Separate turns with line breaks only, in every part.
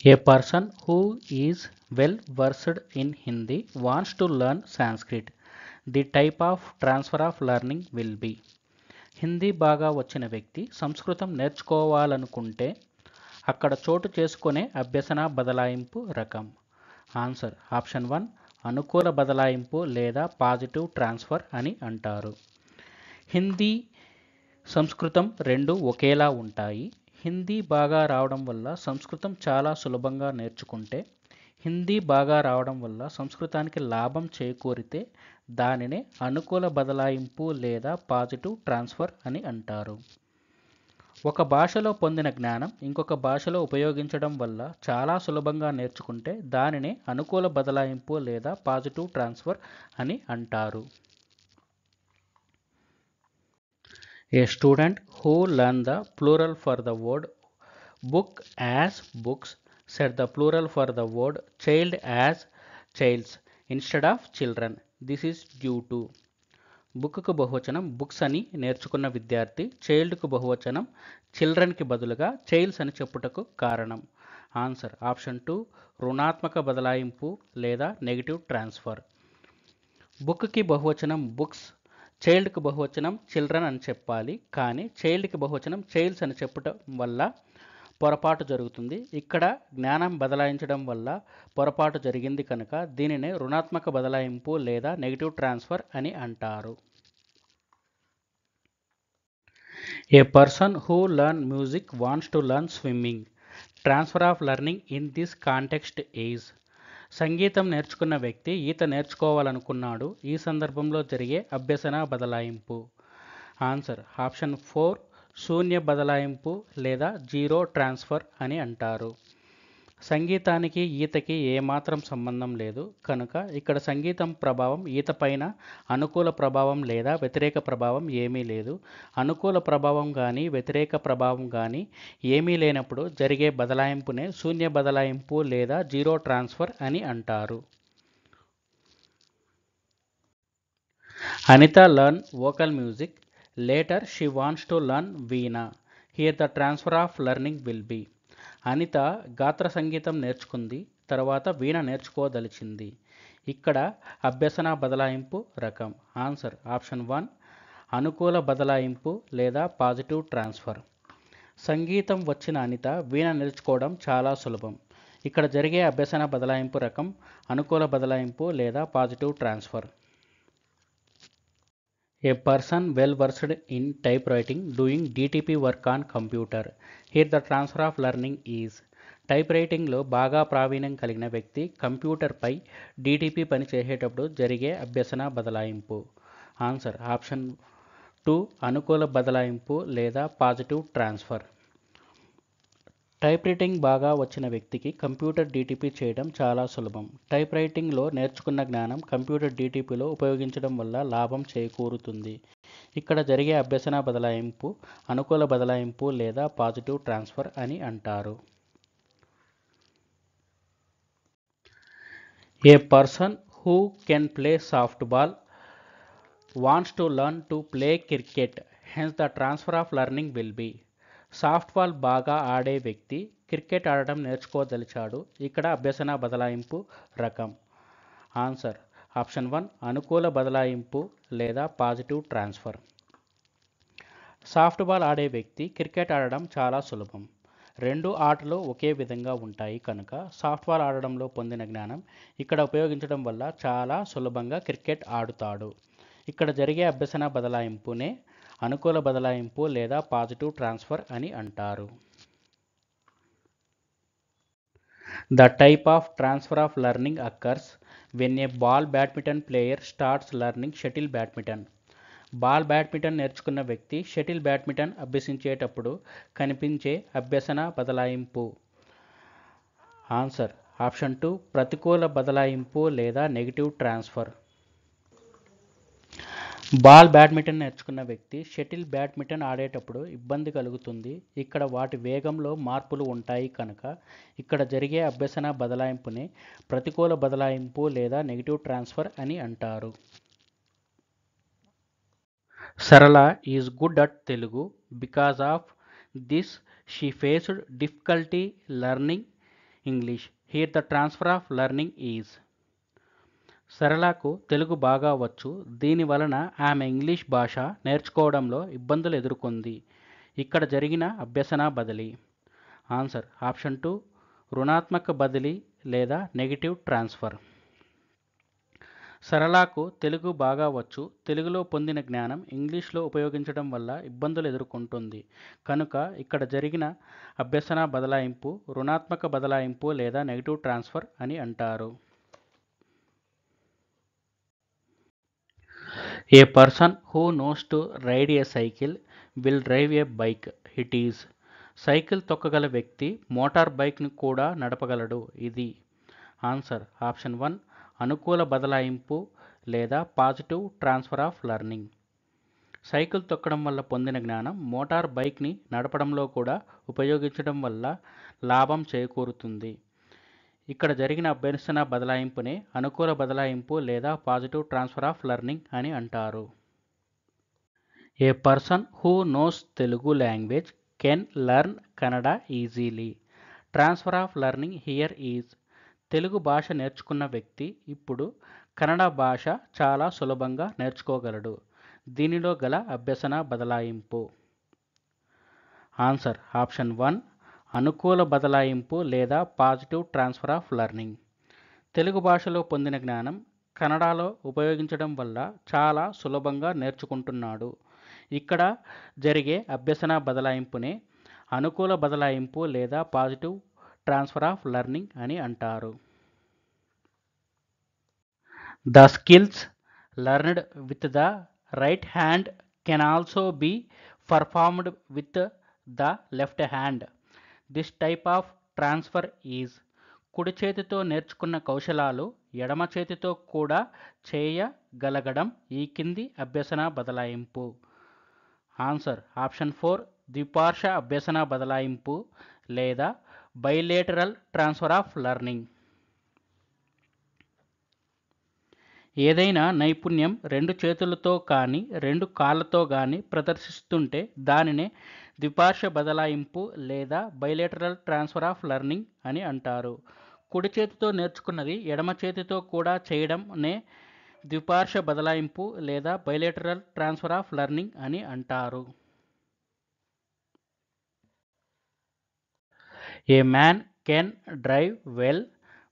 A person who is well versed in Hindi wants to learn Sanskrit. The type of transfer of learning will be. Hindi బాగా వచ్చిన వ్యక్తి సంస్కృతం నేర్చుకోవాలనుకుంటే అక్కడ చోటు చేసుకునే అభ్యసన బదలాయింపు రకం. ఆన్సర్ ఆప్షన్ 1 అనుకూల బదలాయింపు లేదా పాజిటివ్ ట్రాన్స్ఫర్ అని అంటారు. హిందీ సంస్కృతం రెండు ఒకేలా ఉంటాయి. హిందీ బాగా రావడం వల్ల సంస్కృతం చాలా సులభంగా నేర్చుకుంటే, హిందీ బాగా రావడం వల్ల సంస్కృతానికి లాభం చేకూరితే దానినే అనుకూల బదలాయింపు లేదా పాజిటివ్ ట్రాన్స్ఫర్ అని అంటారు. ఒక భాషలో పొందిన జ్ఞానం ఇంకొక భాషలో ఉపయోగించడం వల్ల చాలా సులభంగా నేర్చుకుంటే దానినే అనుకూల బదలాయింపు లేదా పాజిటివ్ ట్రాన్స్ఫర్ అని అంటారు. A student who learned the plural for the word book as books said the plural for the word child as childs instead of children. This is due to book బహువచనం books అని నేర్చుకున్న విద్యార్థి చైల్డ్కు బహువచనం చిల్డ్రన్కి బదులుగా child's అని చెప్పుటకు కారణం. Answer option 2 రుణాత్మక బదలాయింపు లేదా నెగిటివ్ ట్రాన్స్ఫర్. బుక్కి బహువచనం బుక్స్, చైల్డ్కి బహువచనం చిల్డ్రన్ అని చెప్పాలి, కానీ చైల్డ్కి బహువచనం చైల్డ్స్ అని చెప్పటం వల్ల పొరపాటు జరుగుతుంది. ఇక్కడ జ్ఞానం బదలాయించడం వల్ల పొరపాటు జరిగింది కనుక దీనినే రుణాత్మక బదలాయింపు లేదా నెగిటివ్ ట్రాన్స్ఫర్ అని అంటారు. A person who learn music wants to learn swimming. Transfer of learning in this context is. సంగీతం నేర్చుకున్న వ్యక్తి ఈత నేర్చుకోవాలనుకున్నాడు. ఈ సందర్భంలో జరిగే అభ్యసన బదలాయింపు. ఆన్సర్ ఆప్షన్ 4 శూన్య బదలాయింపు లేదా జీరో ట్రాన్స్ఫర్ అని అంటారు. సంగీతానికి ఈతకి ఏమాత్రం సంబంధం లేదు కనుక ఇక్కడ సంగీతం ప్రభావం ఈత పైన అనుకూల ప్రభావం లేదా వ్యతిరేక ప్రభావం ఏమీ లేదు. అనుకూల ప్రభావం కానీ వ్యతిరేక ప్రభావం కానీ ఏమీ లేనప్పుడు జరిగే బదలాయింపునే శూన్య బదలాయింపు లేదా జీరో ట్రాన్స్ఫర్ అని అంటారు. Anitha learn vocal music. Later she wants to learn Veena. Here the transfer of learning will be. Anitha గాత్ర సంగీతం నేర్చుకుంది, తర్వాత వీణ నేర్చుకోదలిచింది. ఇక్కడ అభ్యసన బదలాయింపు రకం. ఆన్సర్ ఆప్షన్ 1 అనుకూల బదలాయింపు లేదా పాజిటివ్ ట్రాన్స్ఫర్. సంగీతం వచ్చిన అనిత వీణ నేర్చుకోవడం చాలా సులభం. ఇక్కడ జరిగే అభ్యసన బదలాయింపు రకం అనుకూల బదలాయింపు లేదా positive transfer. A person well versed in typewriting doing DTP work on computer. Here the transfer of learning is. Type రైటింగ్లో బాగా ప్రావీణ్యం కలిగిన వ్యక్తి కంప్యూటర్పై DTP పని చేసేటప్పుడు జరిగే అభ్యసన బదలాయింపు. ఆన్సర్ ఆప్షన్ 2 అనుకూల బదలాయింపు లేదా పాజిటివ్ ట్రాన్స్ఫర్. టైప్ రైటింగ్ బాగా వచ్చిన వ్యక్తికి కంప్యూటర్ DTP చేయడం చాలా సులభం. టైప్ రైటింగ్లో నేర్చుకున్న జ్ఞానం కంప్యూటర్ DTPలో ఉపయోగించడం వల్ల లాభం చేకూరుతుంది. ఇక్కడ జరిగే అభ్యసన బదలాయింపు అనుకూల బదలాయింపు లేదా పాజిటివ్ ట్రాన్స్ఫర్ అని అంటారు. A person who can play softball wants to learn to play cricket. Hence the transfer of learning will be. Softball బాగా ఆడే వ్యక్తి క్రికెట్ ఆడటం నేర్చుకోదలిచాడు. ఇక్కడ అభ్యసన బదలాయింపు రకం. ఆన్సర్ ఆప్షన్ 1 అనుకూల బదలాయింపు లేదా పాజిటివ్ ట్రాన్స్ఫర్. సాఫ్ట్బాల్ ఆడే వ్యక్తి క్రికెట్ ఆడడం చాలా సులభం. రెండు ఆటలు ఒకే విధంగా ఉంటాయి కనుక సాఫ్ట్బాల్ ఆడడంలో పొందిన జ్ఞానం ఇక్కడ ఉపయోగించడం వల్ల చాలా సులభంగా క్రికెట్ ఆడుతాడు. ఇక్కడ జరిగే అభ్యసన బదలాయింపునే అనుకూల బదలాయింపు లేదా పాజిటివ్ ట్రాన్స్ఫర్ అని అంటారు. The type of transfer of learning occurs when a ball badminton player starts learning shuttle badminton. Ball badminton నేర్చుకున్న వ్యక్తి షటిల్ బ్యాడ్మింటన్ అభ్యసించేటప్పుడు కనిపించే అభ్యసన బదలాయింపు. ఆన్సర్ ఆప్షన్ 2 ప్రతికూల బదలాయింపు లేదా నెగిటివ్ ట్రాన్స్ఫర్. బాల్ బ్యాడ్మింటన్ నేర్చుకున్న వ్యక్తి షటిల్ బ్యాడ్మింటన్ ఆడేటప్పుడు ఇబ్బంది కలుగుతుంది. ఇక్కడ వాటి వేగంలో మార్పులు ఉంటాయి కనుక ఇక్కడ జరిగే అభ్యసన బదలాయింపునే ప్రతికూల బదలాయింపు లేదా నెగిటివ్ ట్రాన్స్ఫర్ అని అంటారు. Sarala is good at Telugu because of this she faced difficulty learning English. Here the transfer of learning is. సరళకు తెలుగు బాగా వచ్చు. దీని వలన ఆమె ఇంగ్లీష్ భాష నేర్చుకోవడంలో ఇబ్బందులు ఎదుర్కొంది. ఇక్కడ జరిగిన అభ్యసన బదిలీ. ఆన్సర్ ఆప్షన్ 2 రుణాత్మక బదిలీ లేదా నెగటివ్ ట్రాన్స్ఫర్. సరళకు తెలుగు బాగా వచ్చు. తెలుగులో పొందిన జ్ఞానం ఇంగ్లీష్లో ఉపయోగించడం వల్ల ఇబ్బందులు ఎదుర్కొంటుంది. కనుక ఇక్కడ జరిగిన అభ్యసన బదలాయింపు రుణాత్మక బదలాయింపు లేదా నెగటివ్ ట్రాన్స్ఫర్ అని అంటారు. A person who knows to ride a cycle will drive a bike. It is. Cycle తొక్కగల వ్యక్తి మోటార్ బైక్ను కూడా నడపగలడు. ఇది. ఆన్సర్ ఆప్షన్ 1 అనుకూల బదలాయింపు లేదా positive transfer of learning. Cycle తొక్కడం వల్ల పొందిన జ్ఞానం మోటార్ బైక్ని నడపడంలో కూడా ఉపయోగించడం వల్ల లాభం చేకూరుతుంది. ఇక్కడ జరిగిన అభ్యసన బదలాయింపునే అనుకూల బదలాయింపు లేదా పాజిటివ్ ట్రాన్స్ఫర్ ఆఫ్ లెర్నింగ్ అని అంటారు. A person who knows Telugu language can learn Kannada easily. Transfer of learning here is. Telugu భాష నేర్చుకున్న వ్యక్తి ఇప్పుడు కన్నడ భాష చాలా సులభంగా నేర్చుకోగలడు. దీనిలో గల అభ్యసన బదలాయింపు. ఆన్సర్ ఆప్షన్ 1 అనుకూల బదలాయింపు లేదా positive transfer of learning. Telugu భాషలో పొందిన జ్ఞానం కన్నడలో ఉపయోగించడం వల్ల చాలా సులభంగా నేర్చుకుంటున్నాడు. ఇక్కడ జరిగే అభ్యసన బదలాయింపునే అనుకూల బదలాయింపు లేదా పాజిటివ్ ట్రాన్స్ఫర్ ఆఫ్ లెర్నింగ్ అని అంటారు. The skills learned with the right hand can also be performed with the left hand. This type of transfer is. కుడి చేతితో నేర్చుకున్న కౌశలాలు ఎడమ చేతితో కూడా చేయగలగడం ఈ కింది అభ్యసన బదలాయింపు. ఆన్సర్ ఆప్షన్ 4 ద్విపార్ష అభ్యసన బదలాయింపు లేదా బైలేటరల్ ట్రాన్స్ఫర్ ఆఫ్ లెర్నింగ్. ఏదైనా నైపుణ్యం రెండు చేతులతో కానీ రెండు కాళ్ళతో కానీ ప్రదర్శిస్తుంటే దానినే ద్విపార్ష బదలాయింపు లేదా బైలేటరల్ ట్రాన్స్ఫర్ ఆఫ్ లెర్నింగ్ అని అంటారు. కుడి చేతితో నేర్చుకున్నది ఎడమ చేతితో కూడా చేయడంనే ద్విపార్ష బదలాయింపు లేదా బైలేటరల్ ట్రాన్స్ఫర్ ఆఫ్ లెర్నింగ్ అని అంటారు. ఏ man can drive well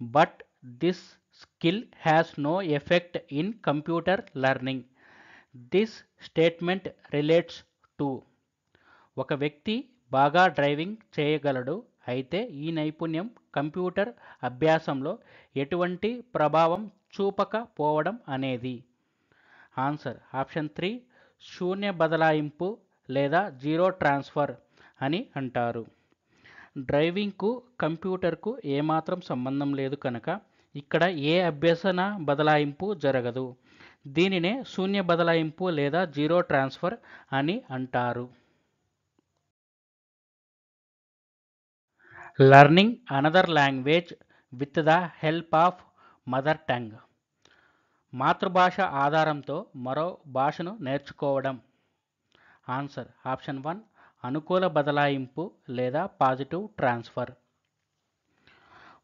but this skill has no effect in computer learning. This statement relates to. ఒక వ్యక్తి బాగా డ్రైవింగ్ చేయగలడు, అయితే ఈ నైపుణ్యం కంప్యూటర్ అభ్యాసంలో ఎటువంటి ప్రభావం చూపకపోవడం అనేది. ఆన్సర్ ఆప్షన్ 3 శూన్య బదలాయింపు లేదా జీరో ట్రాన్స్ఫర్ అని అంటారు. డ్రైవింగ్కు కంప్యూటర్కు ఏమాత్రం సంబంధం లేదు కనుక ఇక్కడ ఏ అభ్యసన బదలాయింపు జరగదు. దీనినే శూన్య బదలాయింపు లేదా జీరో ట్రాన్స్ఫర్ అని అంటారు. Learning another language with the help of mother tongue. మాతృభాష ఆధారంతో మరో భాషను నేర్చుకోవడం. ఆన్సర్ ఆప్షన్ 1 అనుకూల బదలాయింపు లేదా పాజిటివ్ ట్రాన్స్ఫర్.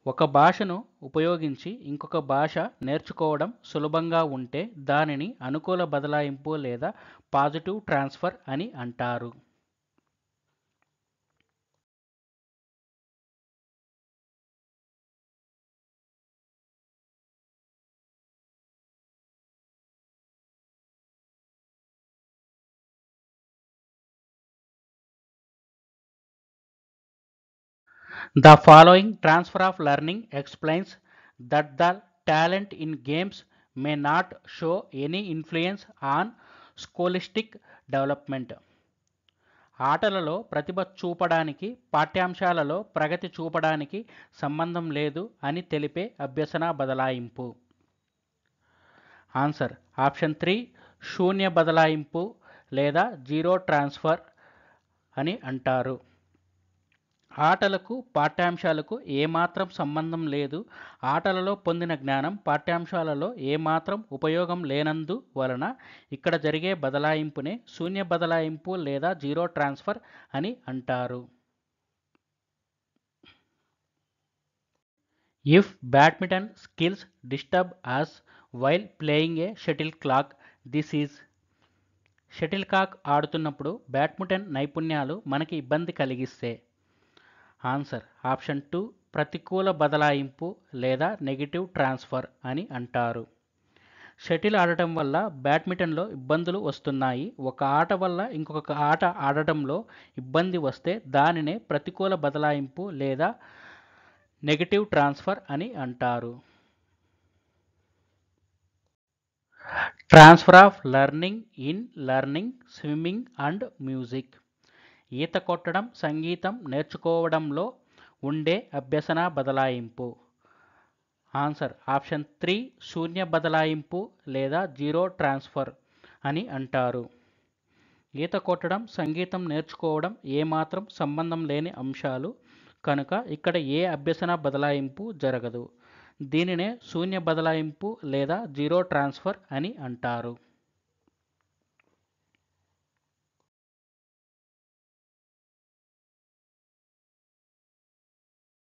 ఒక భాషను ఉపయోగించి ఇంకొక భాష నేర్చుకోవడం సులభంగా ఉంటే దానిని అనుకూల బదలాయింపు లేదా పాజిటివ్ ట్రాన్స్ఫర్ అని అంటారు. The following transfer of learning explains that the talent in games may not show any influence on scholastic development. ఆటలలో ప్రతిభ చూపడానికి పాఠ్యాంశాలలో ప్రగతి చూపడానికి సంబంధం లేదు అని తెలిపే అభ్యసన బదలాయింపు. ఆన్సర్ ఆప్షన్ 3 శూన్య బదలాయింపు లేదా జీరో ట్రాన్స్ఫర్ అని అంటారు. ఆటలకు పాఠ్యాంశాలకు ఏమాత్రం సంబంధం లేదు. ఆటలలో పొందిన జ్ఞానం పాఠ్యాంశాలలో ఏమాత్రం ఉపయోగం లేనందు వలన ఇక్కడ జరిగే బదలాయింపునే శూన్య బదలాయింపు లేదా జీరో ట్రాన్స్ఫర్ అని అంటారు. If badminton skills disturb us while playing a shuttlecock, this is shuttlecock ఆడుతున్నప్పుడు బ్యాడ్మింటన్ నైపుణ్యాలు మనకి ఇబ్బంది కలిగిస్తే ఆన్సర్ ఆప్షన్ 2 ప్రతికూల బదలాయింపు లేదా నెగిటివ్ ట్రాన్స్ఫర్ అని అంటారు. షటిల్ ఆడటం వల్ల బ్యాడ్మింటన్లో ఇబ్బందులు వస్తున్నాయి. ఒక ఆట వల్ల ఇంకొక ఆట ఆడటంలో ఇబ్బంది వస్తే దానినే ప్రతికూల బదలాయింపు లేదా నెగిటివ్ ట్రాన్స్ఫర్ అని అంటారు. Transfer of learning in learning, swimming and music. ఈత కొట్టడం, సంగీతం నేర్చుకోవడంలో ఉండే అభ్యసన బదలాయింపు. ఆన్సర్ ఆప్షన్ 3 శూన్య బదలాయింపు లేదా జీరో ట్రాన్స్ఫర్ అని అంటారు. ఈత కొట్టడం, సంగీతం నేర్చుకోవడం ఏమాత్రం సంబంధం లేని అంశాలు కనుక ఇక్కడ ఏ అభ్యసన బదలాయింపు జరగదు. దీనినే శూన్య బదలాయింపు లేదా జీరో ట్రాన్స్ఫర్ అని అంటారు.